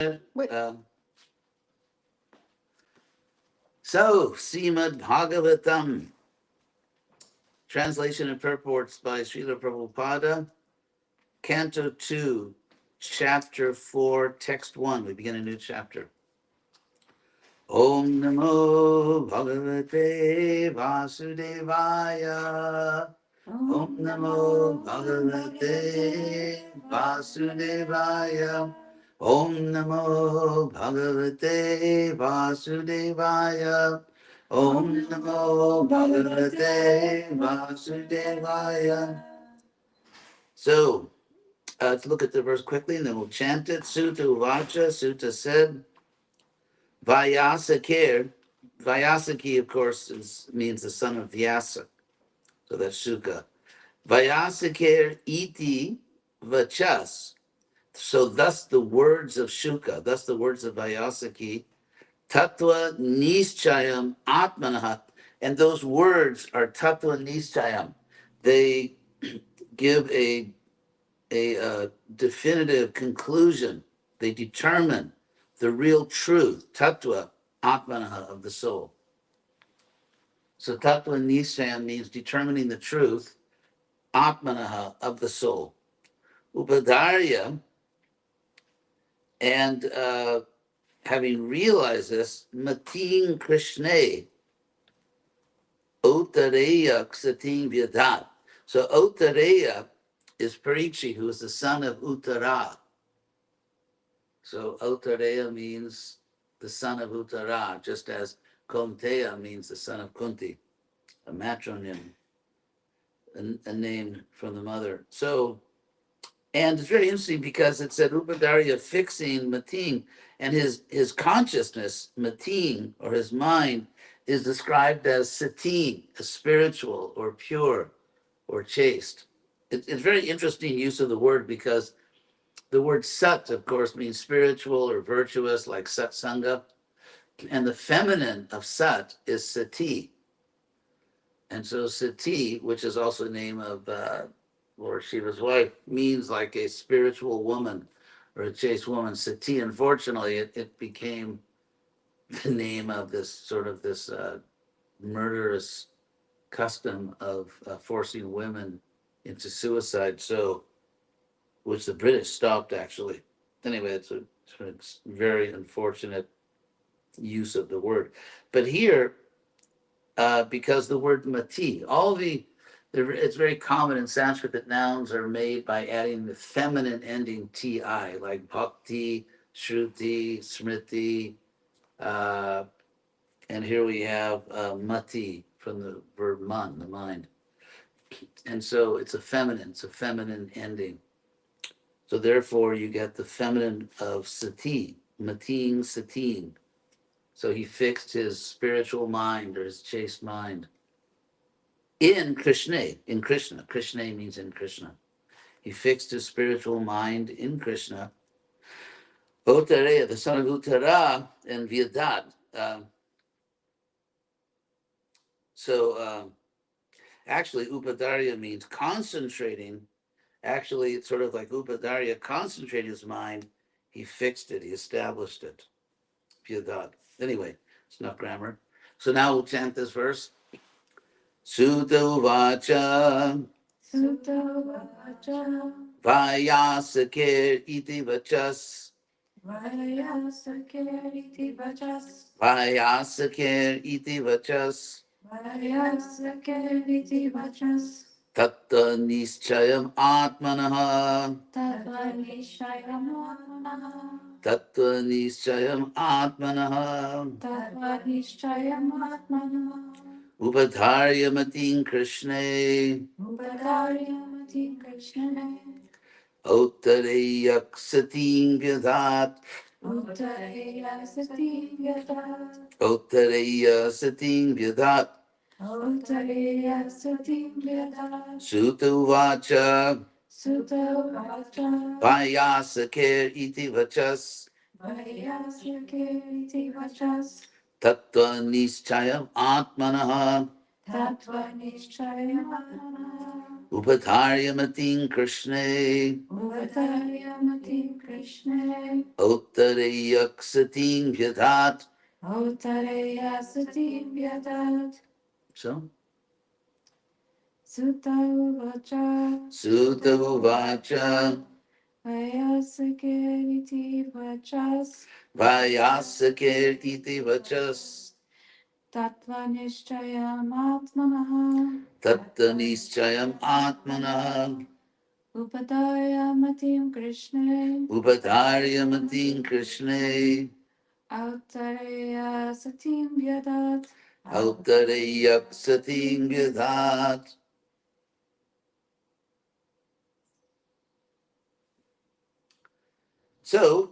So, Srimad Bhagavatam, translation and purports by Srila Prabhupada, Canto 2, Chapter 4, Text 1. We begin a new chapter. Om Namo Bhagavate Vasudevaya. Om Namo Bhagavate Vasudevaya. Om Namo Bhagavate Vasudevaya. Om Namo Bhagavate Vasudevaya. So, let's look at the verse quickly and then we'll chant it. Sutta Uvacha, Sutta said, Vyasakir. Vyasaki, of course, means the son of Vyasa. So that's Sukha. Vyasakir iti vachas. So thus the words of Shuka, thus the words of Vyasaki, tattva nischayam atmanaha. And those words are tattva nischayam. They give a definitive conclusion. They determine the real truth, tattva atmanaha, of the soul. So tattva nischayam means determining the truth, atmanaha, of the soul. Upadarya, and having realized this, matin krishne otareya ksatin vyadat. So otareya is Pariksit, who is the son of Uttara. So otareya means the son of Uttara, just as Konteya means the son of Kunti, a matronym, a name from the mother. So, and it's very interesting because it said Upadarya fixing Matin, and his consciousness, Matin, or his mind, is described as Satin, a spiritual or pure or chaste. It's very interesting use of the word because the word Sat, of course, means spiritual or virtuous, like Satsanga. And the feminine of Sat is Sati. And so Sati, which is also the name of Lord Shiva's wife, means like a spiritual woman or a chaste woman. Sati, unfortunately, it became the name of this sort of this murderous custom of forcing women into suicide. So, which the British stopped actually. Anyway, it's a very unfortunate use of the word. But here, because the word mati, it's very common in Sanskrit that nouns are made by adding the feminine ending ti, like bhakti, shruti, smriti, and here we have mati from the verb man, the mind. And so it's a feminine ending. So therefore you get the feminine of sati, matin, satin. So he fixed his spiritual mind or his chaste mind in Krishna, in Krishna. Krishna means in Krishna. He fixed his spiritual mind in Krishna. Otareya, the son of Uttara, and Vyadat. Actually, Upadarya means concentrating. Actually, it's sort of like Upadarya concentrated his mind. He fixed it. He established it. Vyadat. Anyway, it's enough grammar. So now we'll chant this verse. Sutta Uvacha. Sutta Uvacha. Vyasakir iti vachas. Vyasakir iti vachas. Vyasakir iti vachas. Vyasakir iti vachas. Tatta nischayam atmanaha. Tatta nischayam atmanaha. Tatta nischayam atmanaha. Tatta nischayam atmanaha. Upadharya matin Krishne. Upadharya matin Krishne. Ottareyak satin vyadat. Ottareya satin vyadat. Ottareya satin vyadat. Ottareya satin vyadat. Sutta uvacha. Sutta uvacha. Vyasakir iti vachas. Vyasakir iti vachas. Tattva nischayam atmanaha. Upataryamatim Krishne Ottareyaksatim Vyadat. So Sutta Uvacha Vayasakir iti vachas Tattva Atmana Upataryamatim Krishne Autareyaksatim Vyadat. So,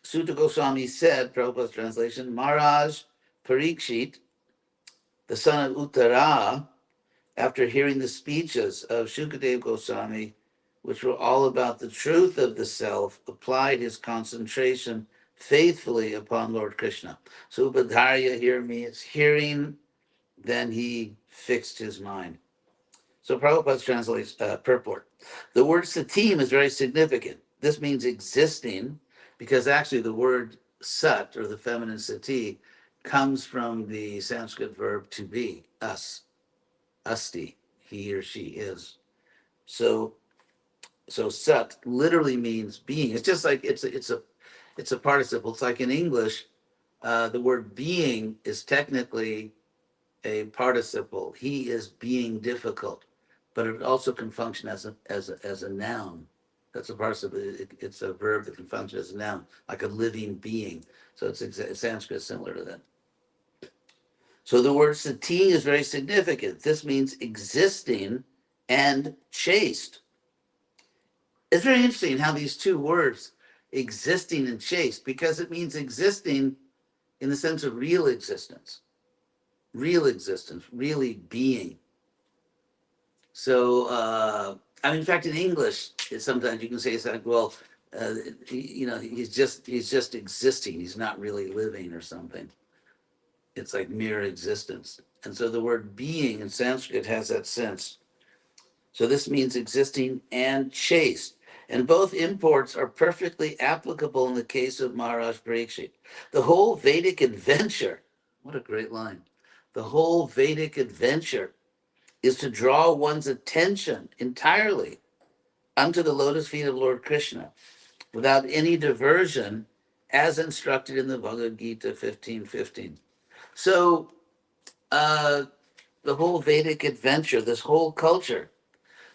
Sutta Goswami said, Prabhupada's translation, Maharaj Pariksit, the son of Uttara, after hearing the speeches of Shukadev Goswami, which were all about the truth of the self, applied his concentration faithfully upon Lord Krishna. So Upadharya here means hearing, then he fixed his mind. So Prabhupada's translation, purport. The word satim is very significant. This means existing, because actually the word sat, or the feminine sati, comes from the Sanskrit verb to be, us, asti, he or she is. So sat literally means being. It's just like it's a participle. It's like in English, the word being is technically a participle. He is being difficult, but it also can function as a noun. That's a participle. It's a verb that can function as a noun, like a living being. So it's Sanskrit similar to that. So the word sati is very significant. This means existing and chaste. It's very interesting how these two words, existing and chaste, because it means existing in the sense of real existence, really being. So, I mean, in fact, in English, sometimes you can say something, well, he's just existing. He's not really living or something. It's like mere existence. And so the word being in Sanskrit has that sense. So this means existing and chaste. And both imports are perfectly applicable in the case of Maharaj Pariksit. The whole Vedic adventure, what a great line. The whole Vedic adventure is to draw one's attention entirely unto the lotus feet of Lord Krishna without any diversion, as instructed in the Bhagavad Gita 15:15. So the whole Vedic adventure, this whole culture.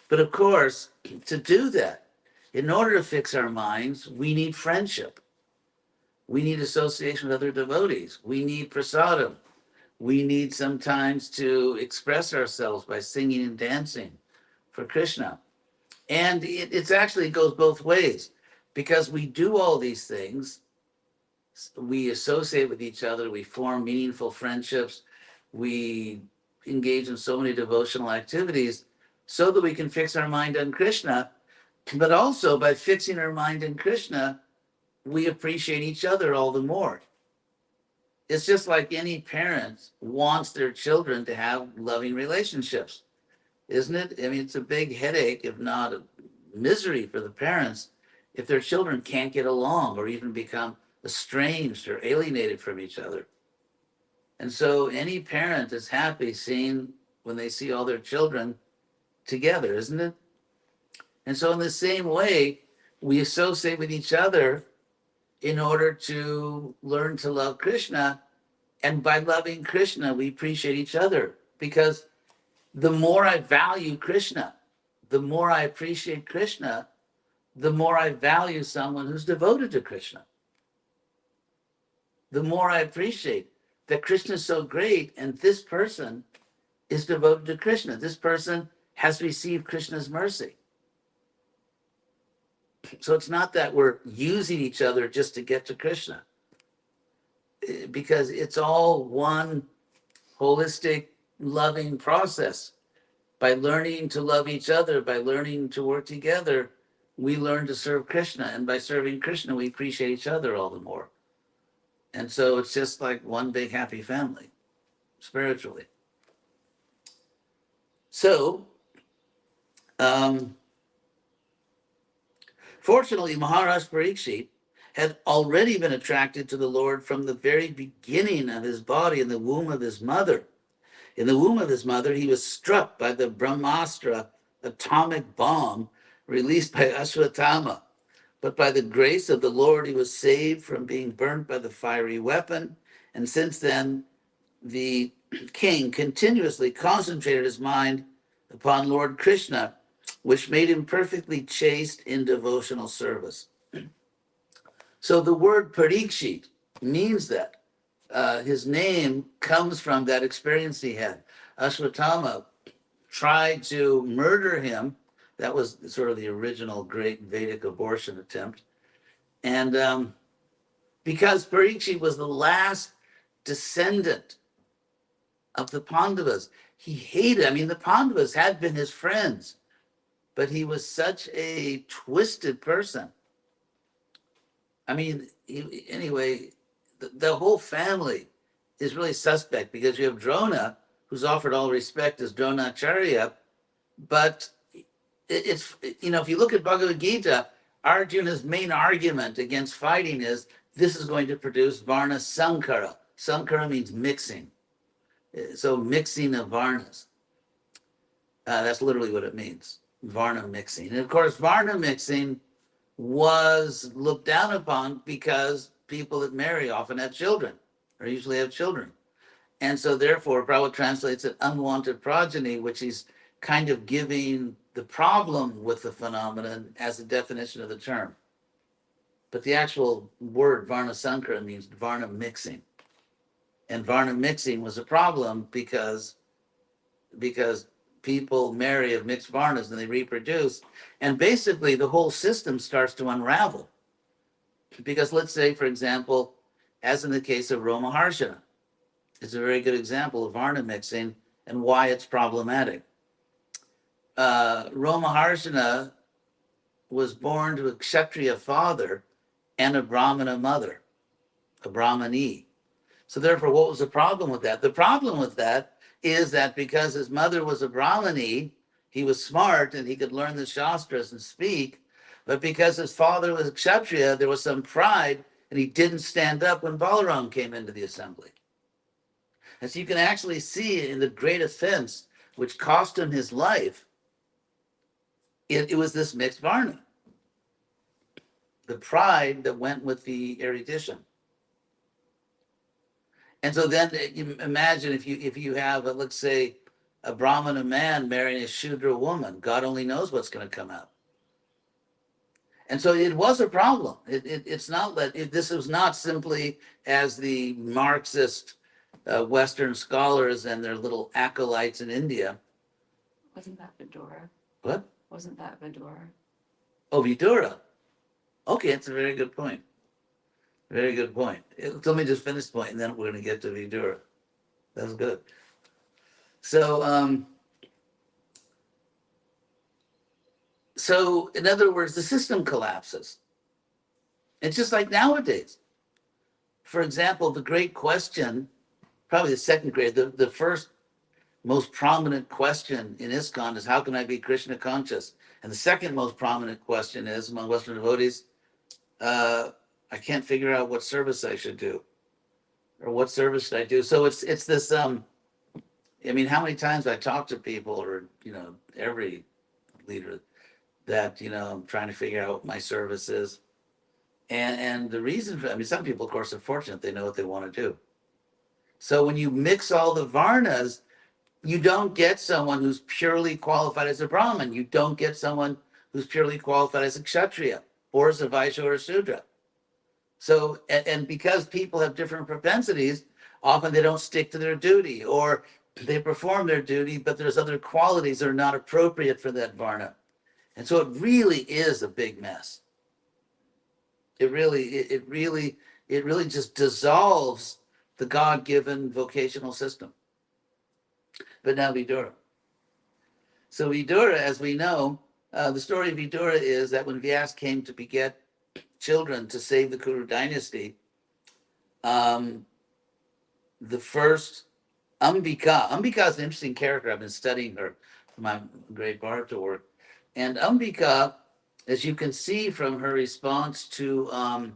But of course, to do that, in order to fix our minds, we need friendship. We need association with other devotees. We need prasadam. We need sometimes to express ourselves by singing and dancing for Krishna. And it's actually, it goes both ways, because we do all these things. We associate with each other, we form meaningful friendships, we engage in so many devotional activities so that we can fix our mind on Krishna. But also, by fixing our mind on Krishna, we appreciate each other all the more. It's just like any parent wants their children to have loving relationships, isn't it? I mean, it's a big headache, if not a misery for the parents, if their children can't get along or even become estranged or alienated from each other. And so any parent is happy seeing when they see all their children together, isn't it? And so in the same way, we associate with each other in order to learn to love Krishna. And by loving Krishna, we appreciate each other, because the more I value Krishna, the more I appreciate Krishna, the more I value someone who's devoted to Krishna. The more I appreciate that Krishna is so great and this person is devoted to Krishna. This person has received Krishna's mercy. So it's not that we're using each other just to get to Krishna, because it's all one holistic, loving process. By learning to love each other, by learning to work together, we learn to serve Krishna. And by serving Krishna, we appreciate each other all the more. And so it's just like one big happy family, spiritually. So, um, fortunately, Maharaj Pariksit had already been attracted to the Lord from the very beginning of his body in the womb of his mother. In the womb of his mother, he was struck by the Brahmastra atomic bomb released by Ashwatthama. But by the grace of the Lord, he was saved from being burnt by the fiery weapon. And since then, the king continuously concentrated his mind upon Lord Krishna, which made him perfectly chaste in devotional service. So the word Parikshit means that. His name comes from that experience he had. Ashwatthama tried to murder him. That was sort of the original great Vedic abortion attempt. And because Parikshit was the last descendant of the Pandavas, he hated, I mean, the Pandavas had been his friends, but he was such a twisted person. I mean, anyway, the whole family is really suspect because you have Drona, who's offered all respect as Dronacharya, but it's, you know, if you look at Bhagavad Gita, Arjuna's main argument against fighting is this is going to produce Varna Sankara. Sankara means mixing. So mixing of Varnas. That's literally what it means. Varna mixing. And of course, Varna mixing was looked down upon because people that marry often have children, or usually have children. And so therefore, Prabhupada translates it unwanted progeny, which is kind of giving the problem with the phenomenon as a definition of the term. But the actual word Varna Sankara means Varna mixing. And Varna mixing was a problem because people marry of mixed Varnas and they reproduce. And basically the whole system starts to unravel. Because let's say, for example, as in the case of Romaharshana, it's a very good example of Varna mixing and why it's problematic. Romaharshana was born to a Kshatriya father and a Brahmana mother, a Brahmani. So therefore, what was the problem with that? The problem with that is that because his mother was a Brahmani, he was smart and he could learn the Shastras and speak, but because his father was a Kshatriya, there was some pride and he didn't stand up when Balaram came into the assembly. And so you can actually see in the great offense, which cost him his life, it was this mixed Varna. The pride that went with the erudition. And so then you imagine if you have, let's say, a Brahmana man marrying a Shudra woman, God only knows what's going to come out. And so it was a problem. It's not that this was not simply as the Marxist Western scholars and their little acolytes in India. Wasn't that Vidura? What? Wasn't that Vidura? Oh, Vidura. Okay, it's a very good point. Very good point. Let me just finish the point, and then we're going to get to Vidura. That's good. So, so in other words, the system collapses. It's just like nowadays. For example, the great question, probably the second great, the first most prominent question in ISKCON is how can I be Krishna conscious? And the second most prominent question is among Western devotees, I can't figure out what service I should do, or what service should I do. So it's this. I mean, how many times I talk to people, or every leader, that I'm trying to figure out what my service is, and the reason for, I mean, some people, of course, are fortunate; they know what they want to do. So when you mix all the varnas, you don't get someone who's purely qualified as a Brahmin. You don't get someone who's purely qualified as a Kshatriya, or as a Vaishya or a Sudra. So, and because people have different propensities, often they don't stick to their duty, or they perform their duty, but there's other qualities that are not appropriate for that Varna. And so it really is a big mess. It really just dissolves the God-given vocational system. But now Vidura. So Vidura, as we know, the story of Vidura is that when Vyas came to beget children to save the Kuru dynasty, the first Ambika is an interesting character. I've been studying her my great Bharata work. And Ambika, as you can see from her response to, I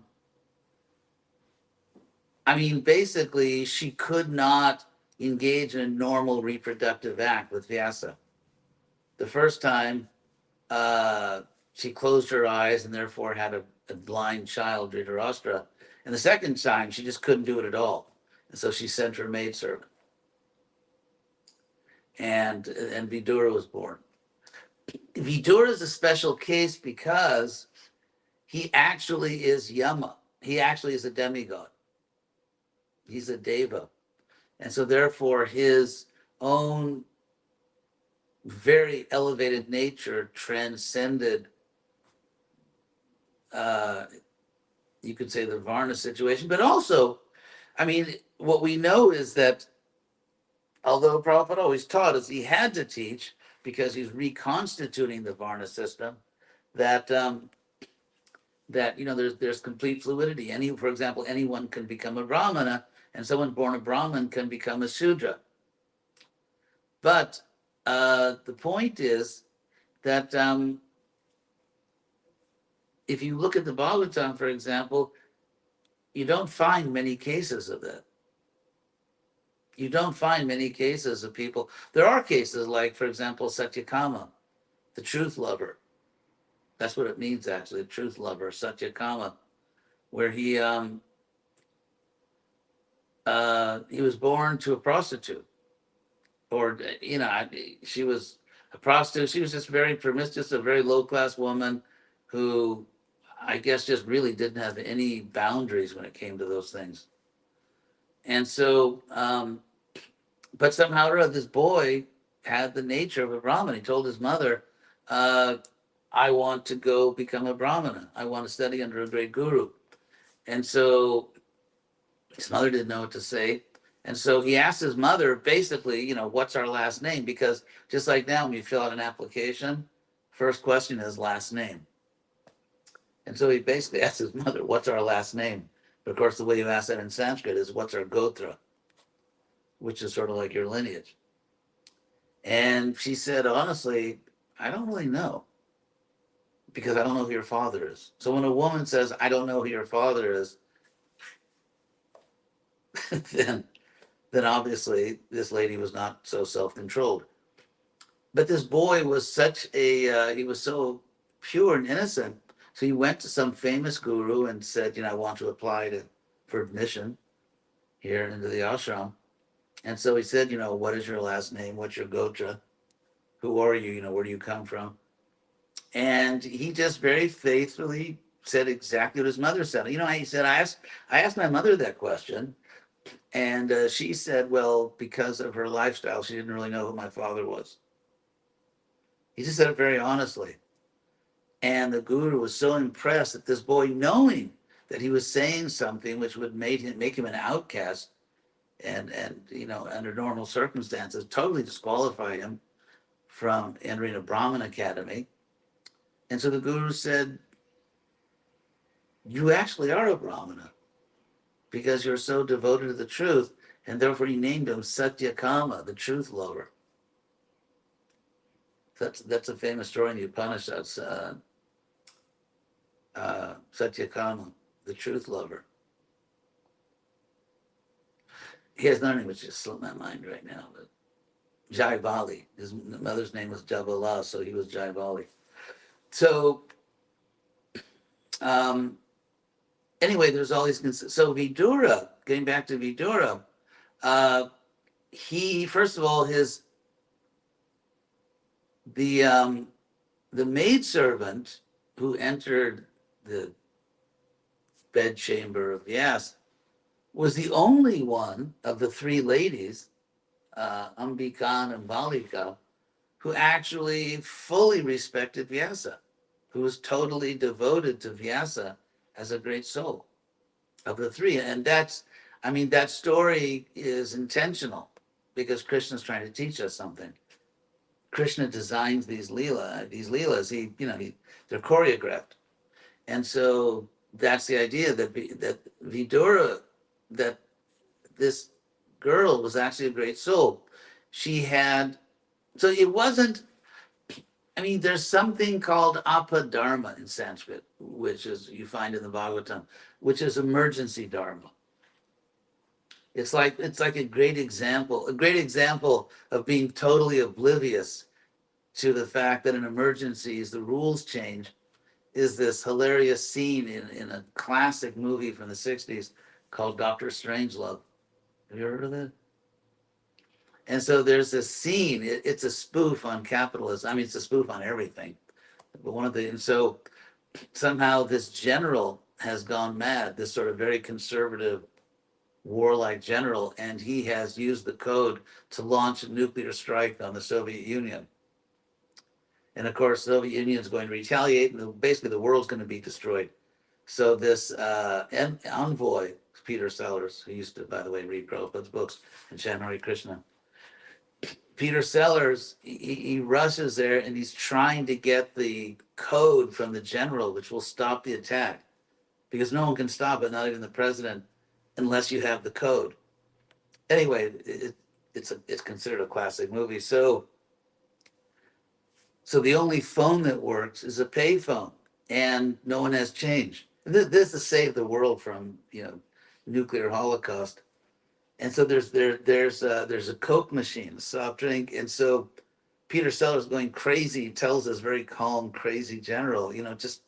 mean, basically, she could not engage in a normal reproductive act with Vyasa. The first time, she closed her eyes and therefore had a blind child, Dhritarashtra. And the second time, she just couldn't do it at all. And so she sent her maidservant. And Vidura was born. Vidura is a special case because he actually is Yama. He actually is a demigod. He's a deva. And so therefore his own very elevated nature transcended, uh, you could say, the Varna situation. But also, I mean, what we know is that although Prabhupada always taught us he had to teach because he's reconstituting the Varna system, that that there's complete fluidity. For example, anyone can become a Brahmana, and someone born a Brahmin can become a Shudra. But the point is that if you look at the Bhagavatam, for example, you don't find many cases of that. You don't find many cases of people. There are cases like, for example, Satyakama, the truth lover. That's what it means, actually, the truth lover, Satyakama, where he was born to a prostitute, or she was a prostitute. She was just very promiscuous, a very low class woman who, I guess, just really didn't have any boundaries when it came to those things. And so, but somehow or other, this boy had the nature of a Brahmin. He told his mother, I want to go become a Brahmana. I want to study under a great guru. And so his mother didn't know what to say. And so he asked his mother, basically, what's our last name? Because just like now, when you fill out an application, first question is last name. And so he basically asked his mother, what's our last name? But of course, the way you ask that in Sanskrit is what's our gotra, which is sort of like your lineage. And she said, honestly, I don't really know because I don't know who your father is. So when a woman says, I don't know who your father is, then obviously this lady was not so self-controlled. But this boy was he was so pure and innocent. So he went to some famous guru and said, I want to apply for admission here into the ashram. And so he said, what is your last name? What's your gotra? Who are you? Where do you come from? And he just very faithfully said exactly what his mother said. He said, I asked my mother that question. And she said, well, because of her lifestyle, she didn't really know who my father was. He just said it very honestly. And the guru was so impressed that this boy, knowing that he was saying something which would make him an outcast and under normal circumstances, totally disqualify him from entering a Brahmin academy. And so the guru said, you actually are a Brahmana because you're so devoted to the truth. And therefore he named him Satyakama, the truth lover. That's a famous story in the Upanishads, Satyakama, the truth lover. He has another name which just slipped my mind right now, but Jai Bali. His mother's name was Jabala, so he was Jai Bali. So anyway, there's all these. So Vidura, getting back to Vidura, he first of all the maidservant who entered the bedchamber of Vyas was the only one of the three ladies, Ambika and Balika, who actually fully respected Vyasa, who was totally devoted to Vyasa as a great soul of the three. And that story is intentional because Krishna's trying to teach us something. Krishna designs these leelas. They're choreographed. And so that's the idea that Vidura, that this girl was actually a great soul. So it wasn't I mean, there's something called apadharma in Sanskrit, which is you find in the Bhagavatam, which is emergency dharma. It's like a great example of being totally oblivious to the fact that in emergencies the rules change. Is this hilarious scene in a classic movie from the '60s called Doctor Strangelove? Have you heard of it? And so there's this scene. It's a spoof on capitalism. I mean, it's a spoof on everything. But one of the and so somehow this general has gone mad. This sort of very conservative, warlike general, and he has used the code to launch a nuclear strike on the Soviet Union. And of course, the Soviet Union is going to retaliate, and basically the world's going to be destroyed. So this envoy, Peter Sellers, who used to, by the way, read Prabhupada's books and chant Hare Krishna, Peter Sellers, he rushes there and he's trying to get the code from the general, which will stop the attack, because no one can stop it, not even the president, unless you have the code. Anyway, it's considered a classic movie. So the only phone that works is a pay phone, and no one has change. This is save the world from nuclear holocaust. And so there's a Coke machine, a soft drink, and so Peter Sellers going crazy. He tells this very calm, crazy general, just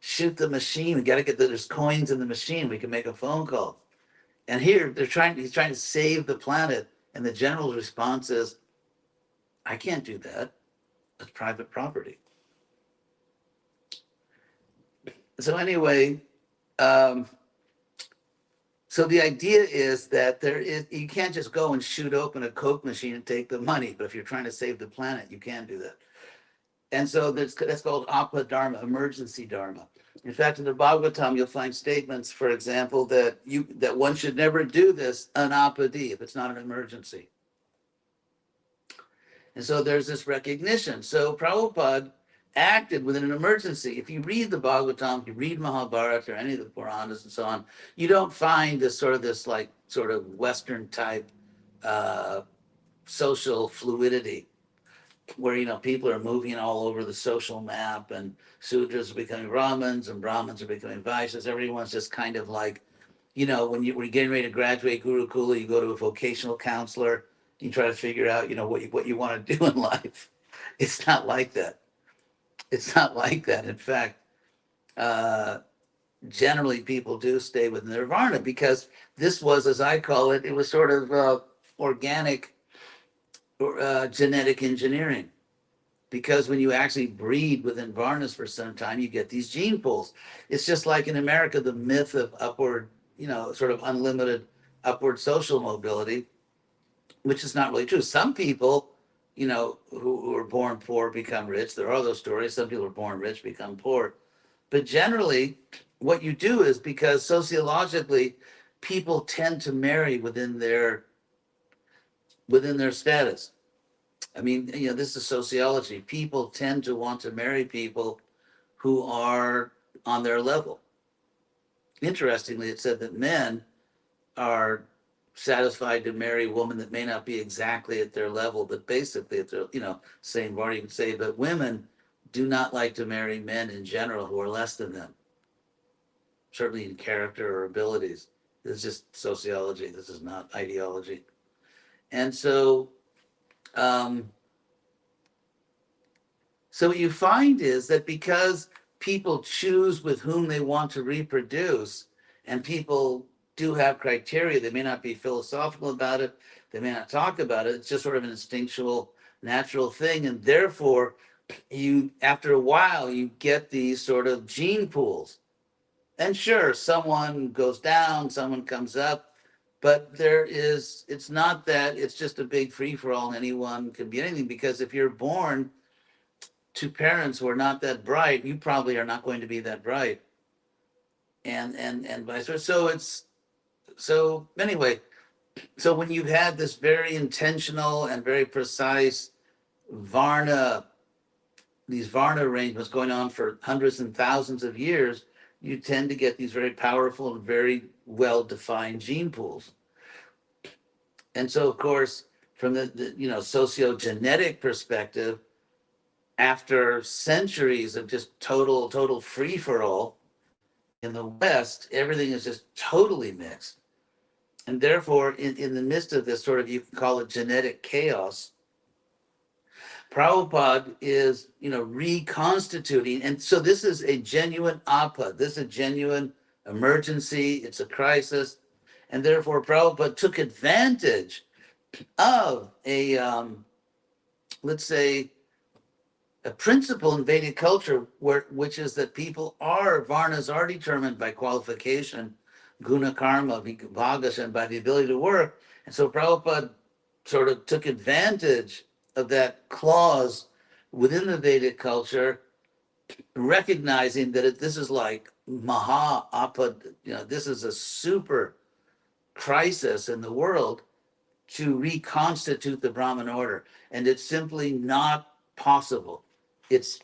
shoot the machine. We got to there's coins in the machine. We can make a phone call. And here he's trying to save the planet, and the general's response is, "I can't do that. It's private property." So anyway, um, so the idea is that you can't just go and shoot open a Coke machine and take the money, but if you're trying to save the planet, you can do that. And so that's called apadharma, emergency dharma. In fact, in the Bhagavatam, you'll find statements, for example, that one should never do this anapadi if it's not an emergency. And so there's this recognition. So Prabhupada acted within an emergency. If you read the Bhagavatam, if you read Mahabharata or any of the Puranas and so on, you don't find this sort of Western type social fluidity where people are moving all over the social map, and Sudras are becoming Brahmins and Brahmins are becoming Vaishyas. Everyone's just kind of like, when you're getting ready to graduate Gurukula, you go to a vocational counselor, you try to figure out, what you want to do in life. It's not like that. It's not like that. In fact, generally people do stay with nirvana, because this was, as I call it, it was sort of organic genetic engineering. Because when you actually breed within varnas for some time, you get these gene pools. It's just like in America, the myth of upward, sort of unlimited upward social mobility, which is not really true. Some people, who are born poor become rich. There are those stories. Some people are born rich, become poor. But generally, what you do is, because sociologically, people tend to marry within their status. I mean, this is sociology. People tend to want to marry people who are on their level. Interestingly, it said that men are satisfied to marry a woman that may not be exactly at their level, but basically at their, same bar, you could say, but women do not like to marry men in general who are less than them, certainly in character or abilities. This is just sociology. This is not ideology. And so, so what you find is that because people choose with whom they want to reproduce, and people do have criteria, they may not be philosophical about it, they may not talk about it, it's just sort of an instinctual, natural thing, and therefore, after a while, you get these sort of gene pools. And sure, someone goes down, someone comes up, but it's not that it's just a big free-for-all and anyone can be anything, because if you're born to parents who are not that bright, you probably are not going to be that bright, and vice versa. So anyway, so when you've had this very intentional and very precise Varna, these Varna arrangements going on for hundreds and thousands of years, you tend to get these very powerful and very well-defined gene pools. And so, of course, from the sociogenetic perspective, after centuries of just total free-for-all, in the West, everything is just totally mixed. And therefore, in the midst of this sort of, you can call it genetic chaos, Prabhupada is, reconstituting. And so this is a genuine apad. This is a genuine emergency. It's a crisis. And therefore, Prabhupada took advantage of let's say, a principle in Vedic culture, which is that varnas are determined by qualification, guna karma, bhagas, and by the ability to work. And so Prabhupada sort of took advantage of that clause within the Vedic culture, recognizing that this is like maha apad, this is a super crisis in the world, to reconstitute the Brahmin order. And it's simply not possible. It's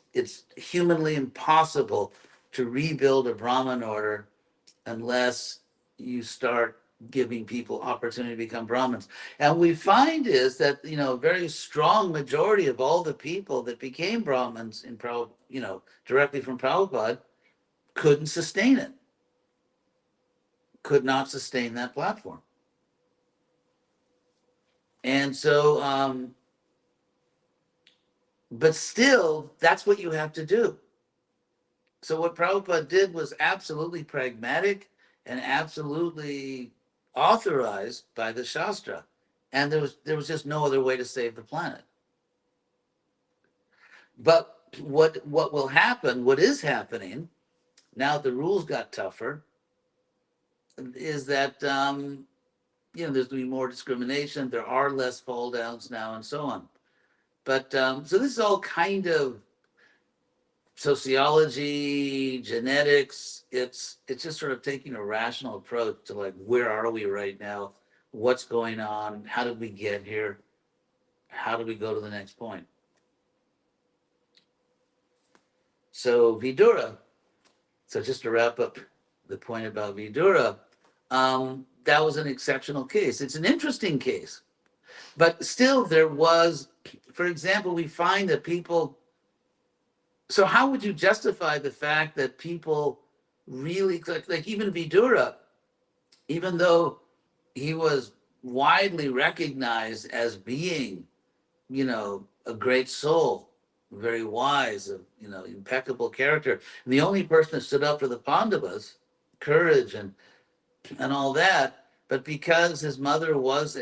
humanly impossible to rebuild a Brahmin order unless you start giving people opportunity to become Brahmins. And we find is that, a very strong majority of all the people that became Brahmins directly from Prabhupada couldn't sustain it, could not sustain that platform. And so, but still, that's what you have to do. So what Prabhupada did was absolutely pragmatic and absolutely authorized by the Shastra. And there was just no other way to save the planet. But what will happen, what is happening, now the rules got tougher, is that there's going to be more discrimination, there are less fall downs now, and so on. But so this is all kind of sociology, genetics. It's just sort of taking a rational approach to, like, where are we right now? What's going on? How did we get here? How do we go to the next point? So Vidura, so just to wrap up the point about Vidura, that was an exceptional case. It's an interesting case, but still there was, for example, we find that people, so how would you justify the fact that people really, like even Vidura, even though he was widely recognized as being, a great soul, very wise, impeccable character, and the only person that stood up for the Pandavas, courage and all that, but because his mother was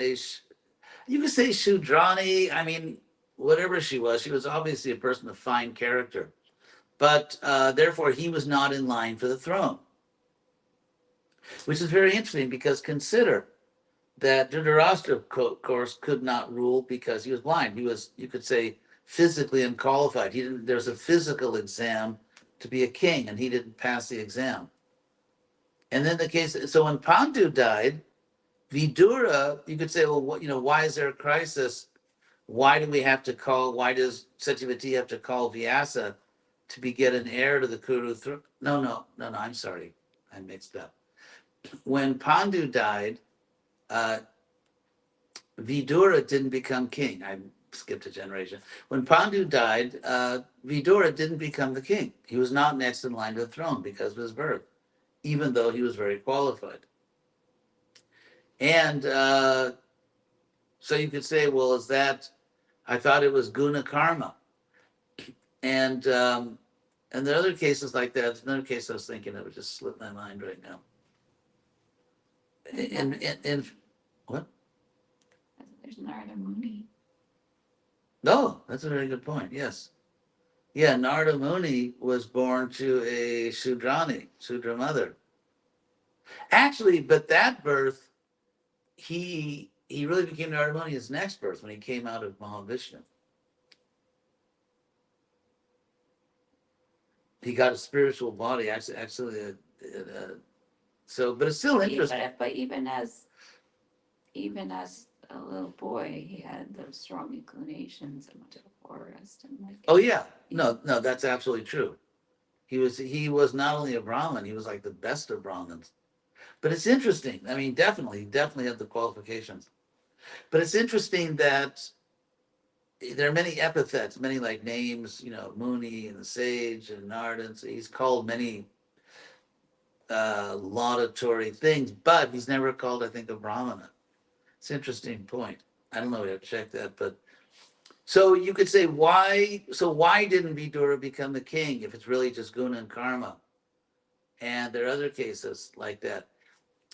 you could say Shudrani, I mean, whatever she was obviously a person of fine character. But therefore, he was not in line for the throne, which is very interesting because consider that Dhritarashtra, of course, could not rule because he was blind. He was, you could say, physically unqualified. There's a physical exam to be a king, and he didn't pass the exam. And then so when Pandu died, Vidura, you could say, well, why is there a crisis? Why does Satyavati have to call Vyasa to get an heir to the Kuru throne? No, I'm sorry. I mixed up. When Pandu died, Vidura didn't become king. I skipped a generation. When Pandu died, Vidura didn't become the king. He was not next in line to the throne because of his birth, even though he was very qualified. And so you could say, well, I thought it was guna karma. And there are other cases like that. There's another case I was thinking of, it just slipped my mind right now. And what? There's Narada Muni. No, that's a very good point. Yes. Yeah, Narada Muni was born to a Shudra mother. Actually, but that birth, he really became Narada Muni his next birth when he came out of Mahavishnu. He got a spiritual body, actually. So, but it's still interesting. But even as a little boy, he had those strong inclinations and went to the forest and like. Oh yeah, no, that's absolutely true. He was not only a Brahmin, he was like the best of Brahmins. But it's interesting. I mean, definitely had the qualifications. But it's interesting that there are many epithets, many like names, Muni and the sage and Nardan. So he's called many laudatory things, but he's never called, I think, a Brahmana. It's an interesting point. I don't know, we have to check that, but so you could say why? So why didn't Vidura become the king if it's really just guna and karma? And there are other cases like that.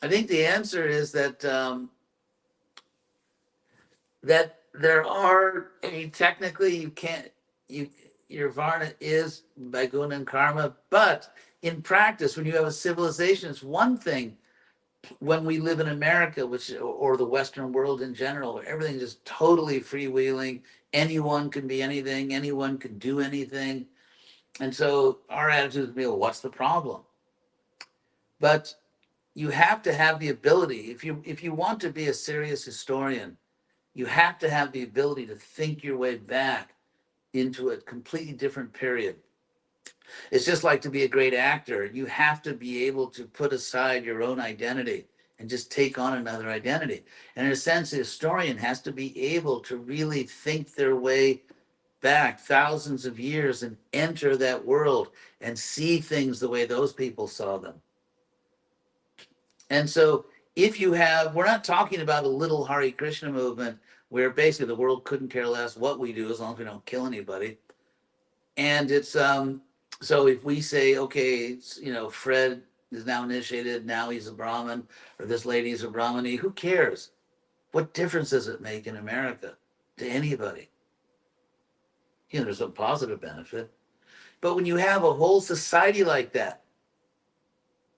I think the answer is that there are. I mean, technically, you can't. You your varna is by guna and karma, but in practice, when you have a civilization, it's one thing. When we live in America, which or the Western world in general, where everything's just totally freewheeling, anyone can be anything, anyone can do anything, and so our attitude would be, well, what's the problem? But you have to have the ability, if you want to be a serious historian, you have to have the ability to think your way back into a completely different period. It's just like to be a great actor, you have to be able to put aside your own identity and just take on another identity. And in a sense, a historian has to be able to really think their way back thousands of years and enter that world and see things the way those people saw them. And so, if you have, we're not talking about a little Hare Krishna movement where basically the world couldn't care less what we do as long as we don't kill anybody. And it's so if we say, okay, Fred is now initiated, now he's a Brahmin, or this lady's a Brahmini, who cares? What difference does it make in America to anybody? There's a positive benefit. But when you have a whole society like that,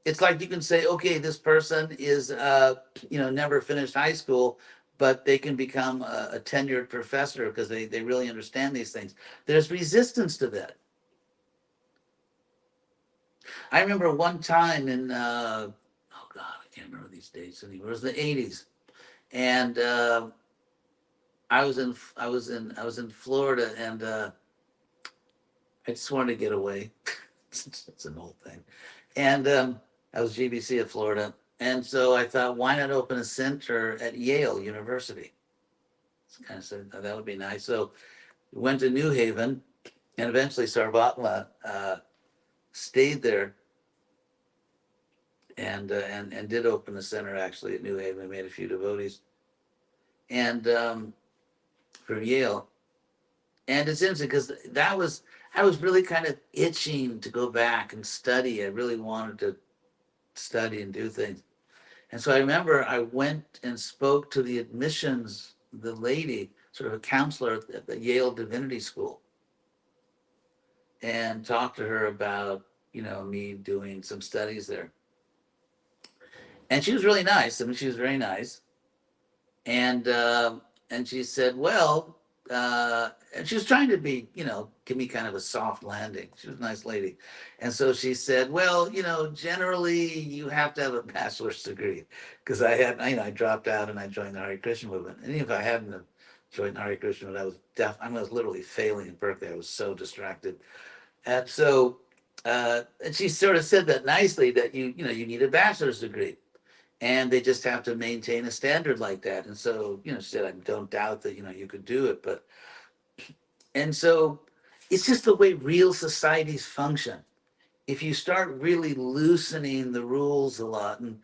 it's like you can say, okay, this person is, never finished high school, but they can become a tenured professor because they really understand these things. There's resistance to that. I remember one time in, oh God, I can't remember these dates anymore. It was the '80s, and I was in Florida, and I just wanted to get away. It's an old thing, and I was GBC of Florida, and so I thought, why not open a center at Yale University? It's kind of said that would be nice. So we went to New Haven, and eventually Sarvatma stayed there and did open a center actually at New Haven. We made a few devotees, and for Yale. And it's interesting because I was really kind of itching to go back and study. I really wanted to study and do things. And so I remember I went and spoke to the admissions, the lady, sort of a counselor at the Yale Divinity School, and talked to her about, me doing some studies there. And she was really nice. I mean, she was very nice. And and she said, well, and she was trying to be, give me kind of a soft landing. She was a nice lady. And so she said, well, generally you have to have a bachelor's degree. Because I dropped out and I joined the Hare Krishna movement. And even if I hadn't joined the Hare Krishna movement, I was literally failing in Berkeley. I was so distracted. And so, and she sort of said that nicely, that you need a bachelor's degree and they just have to maintain a standard like that. And so, she said, I don't doubt that, you could do it. But, and so it's just the way real societies function. If you start really loosening the rules a lot, and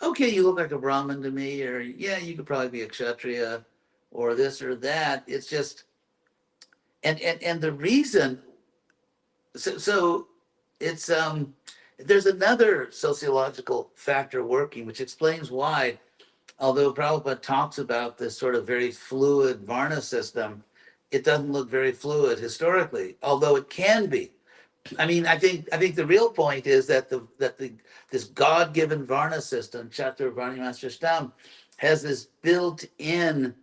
okay, you look like a Brahmin to me, or yeah, you could probably be a Kshatriya or this or that. It's just, and the reason, so it's, there's another sociological factor working, which explains why, although Prabhupada talks about this sort of very fluid Varna system, it doesn't look very fluid historically, although it can be. I mean, I think the real point is that this God-given Varna system, Chatur Varnyamasrishtam, has this built-in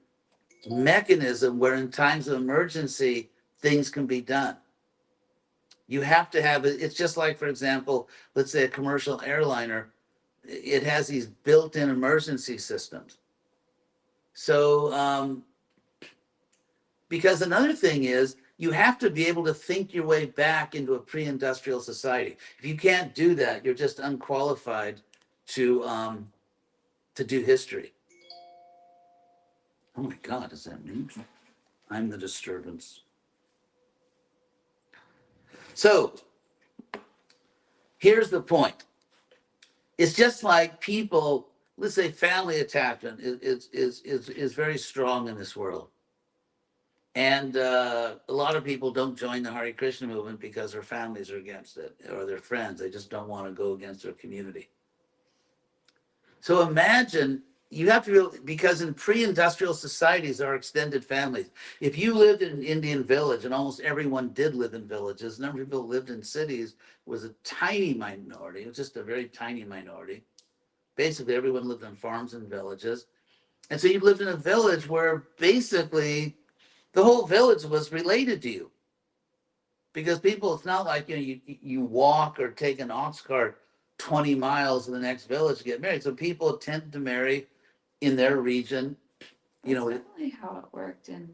mechanism where in times of emergency things can be done. You have to have it. It's just like, for example, let's say a commercial airliner, it has these built-in emergency systems. So, because another thing is, you have to be able to think your way back into a pre-industrial society. If you can't do that, you're just unqualified to do history. Oh my God, does that mean? I'm the disturbance. So here's the point. It's just like people, let's say family attachment is very strong in this world. And a lot of people don't join the Hare Krishna movement because their families are against it or their friends. They just don't want to go against their community. So imagine you have to, because in pre-industrial societies, there are extended families. If you lived in an Indian village, and almost everyone did live in villages, the number of people who lived in cities was a tiny minority. It was just a very tiny minority. Basically, everyone lived on farms and villages. And so you lived in a village where basically the whole village was related to you. Because people, it's not like you walk or take an ox cart 20 miles to the next village to get married. So people tend to marry in their region. That's definitely how it worked in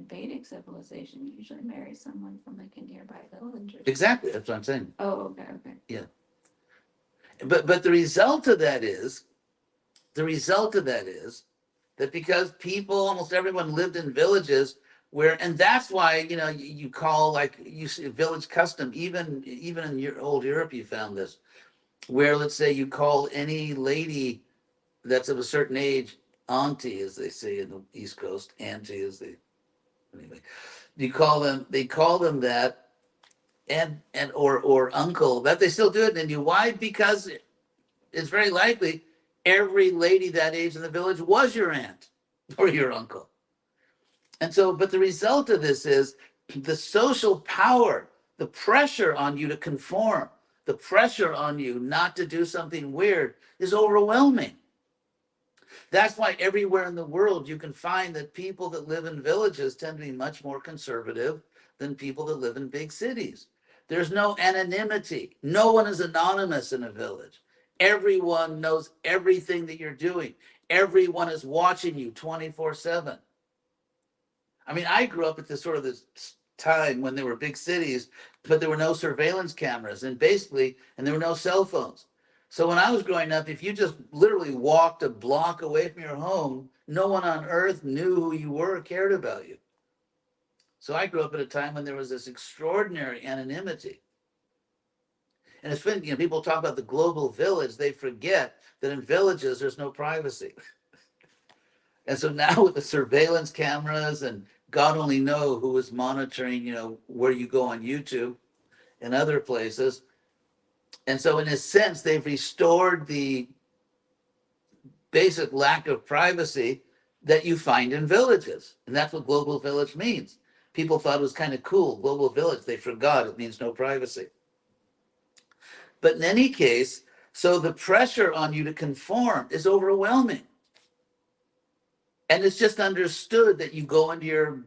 Vedic civilization. You usually marry someone from like a nearby village. Exactly, that's what I'm saying. Oh, okay. Yeah. But the result of that is that because people, almost everyone lived in villages where, and that's why, you call, like you see village custom, even in your old Europe, you found this, where let's say you call any lady that's of a certain age, auntie, as they say in the East Coast, auntie is the, anyway, they call them that, and or uncle, that they still do it in India. Why? Because it's very likely every lady that age in the village was your aunt or your uncle. And so, but the result of this is the social power, the pressure on you to conform, the pressure on you not to do something weird is overwhelming. That's why everywhere in the world you can find that people that live in villages tend to be much more conservative than people that live in big cities. There's no anonymity. No one is anonymous in a village. Everyone knows everything that you're doing. Everyone is watching you 24/7. I mean, I grew up at this time when there were big cities, but there were no surveillance cameras and there were no cell phones. So when I was growing up, if you just literally walked a block away from your home, no one on earth knew who you were or cared about you. So I grew up at a time when there was this extraordinary anonymity. And it's funny, people talk about the global village, they forget that in villages there's no privacy. And so now with the surveillance cameras and God only know who is monitoring, where you go on YouTube and other places. And so in a sense, they've restored the basic lack of privacy that you find in villages. And that's what global village means. People thought it was kind of cool, global village. They forgot it means no privacy. But in any case, so the pressure on you to conform is overwhelming. And it's just understood that you go into your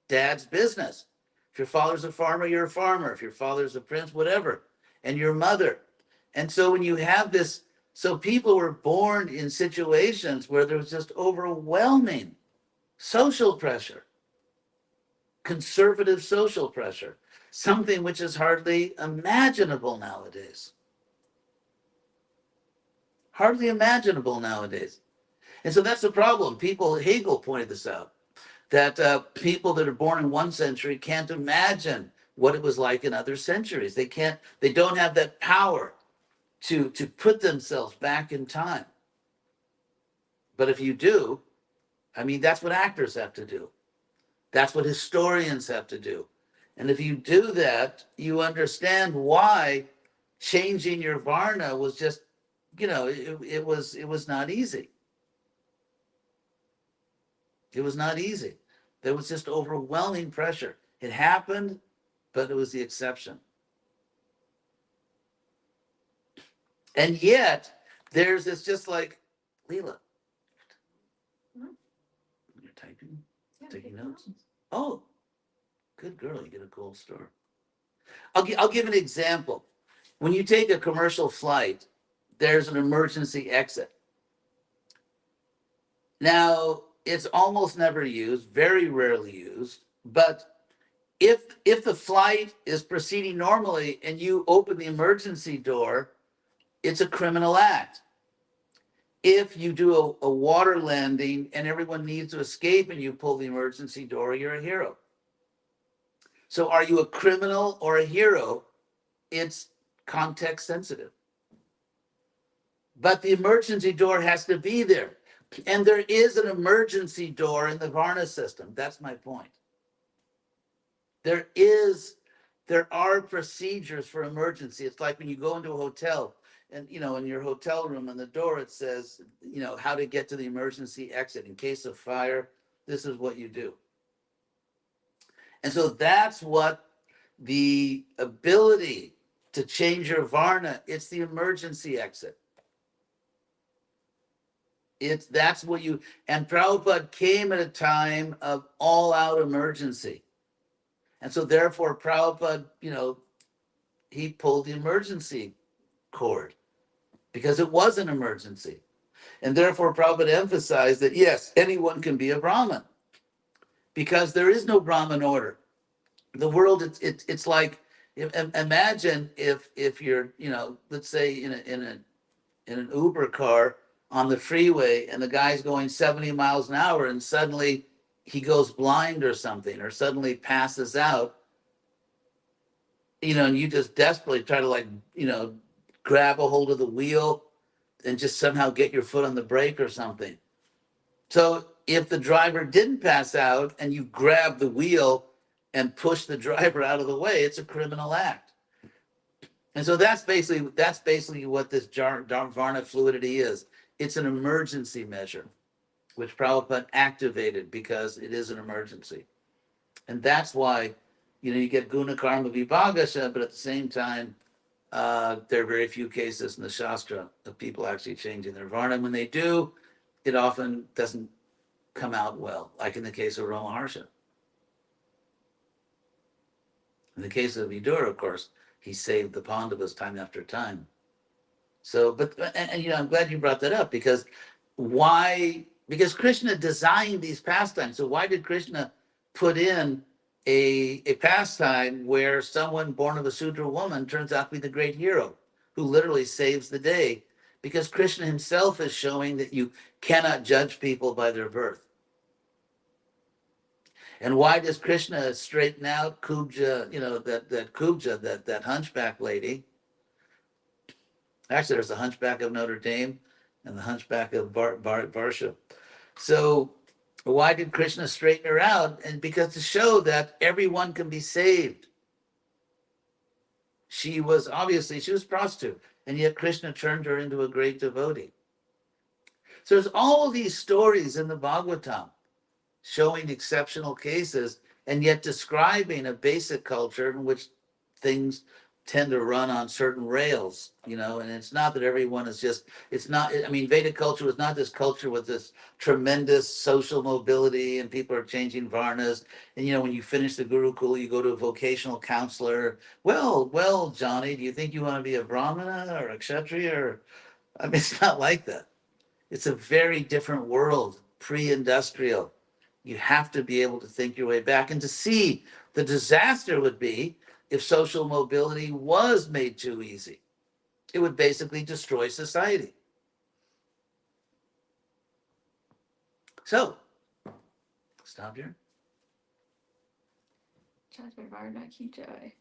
dad's business. If your father's a farmer, you're a farmer. If your father's a prince, whatever. And your mother. And so when you have this, so people were born in situations where there was just overwhelming social pressure, conservative social pressure, something which is hardly imaginable nowadays. Hardly imaginable nowadays. And so that's the problem. Hegel pointed this out, that people that are born in one century can't imagine what it was like in other centuries. They don't have that power to put themselves back in time. But if you do, I mean, that's what actors have to do. That's what historians have to do. And if you do that, you understand why changing your Varna was just, it was not easy. It was not easy. There was just overwhelming pressure. It happened, but it was the exception. And yet, there's this just like, Leela, you're typing, taking notes. Oh, good girl, you get a gold star. I'll give an example. When you take a commercial flight, there's an emergency exit. Now, it's almost never used, very rarely used, but if the flight is proceeding normally and you open the emergency door, it's a criminal act. If you do a water landing and everyone needs to escape and you pull the emergency door, you're a hero. So are you a criminal or a hero? It's context sensitive. But the emergency door has to be there. And there is an emergency door in the Varna system. That's my point. There is, there are procedures for emergency. It's like when you go into a hotel and, in your hotel room on the door, it says, how to get to the emergency exit. In case of fire, this is what you do. And so that's what the ability to change your Varna, it's the emergency exit. That's what you, and Prabhupada came at a time of all out emergency. And so therefore Prabhupada, he pulled the emergency cord because it was an emergency. And therefore Prabhupada emphasized that yes, anyone can be a Brahmin because there is no Brahmin order. The world, it's like, imagine if you're, let's say in an Uber car on the freeway and the guy's going 70 miles an hour and suddenly he goes blind or something or suddenly passes out, and you just desperately try to grab a hold of the wheel and just somehow get your foot on the brake or something. So if the driver didn't pass out and you grab the wheel and push the driver out of the way, it's a criminal act. And so that's basically what this Varna fluidity is. It's an emergency measure, which Prabhupada activated because it is an emergency. And that's why, you get guna karma vibhagasha, but at the same time, there are very few cases in the Shastra of people actually changing their Varna. When they do, it often doesn't come out well, like in the case of Ramaharsha. In the case of Vidura, of course, he saved the Pandavas time after time. So, and I'm glad you brought that up because why? Because Krishna designed these pastimes. So why did Krishna put in a pastime where someone born of a Sudra woman turns out to be the great hero who literally saves the day? Because Krishna himself is showing that you cannot judge people by their birth. And why does Krishna straighten out Kubja, that Kubja, that hunchback lady? Actually, there's the Hunchback of Notre Dame and the Hunchback of Varsha. So why did Krishna straighten her out? And because to show that everyone can be saved. She was a prostitute, and yet Krishna turned her into a great devotee. So there's all these stories in the Bhagavatam showing exceptional cases and yet describing a basic culture in which things tend to run on certain rails, and it's not that everyone is Vedic culture was not this culture with this tremendous social mobility and people are changing varnas. And, when you finish the Gurukul, you go to a vocational counselor. Well, Johnny, do you think you want to be a Brahmana or a Kshatriya? It's not like that. It's a very different world, pre-industrial. You have to be able to think your way back and to see the disaster would be if social mobility was made too easy. It would basically destroy society. So, stop here. Varna ki jai.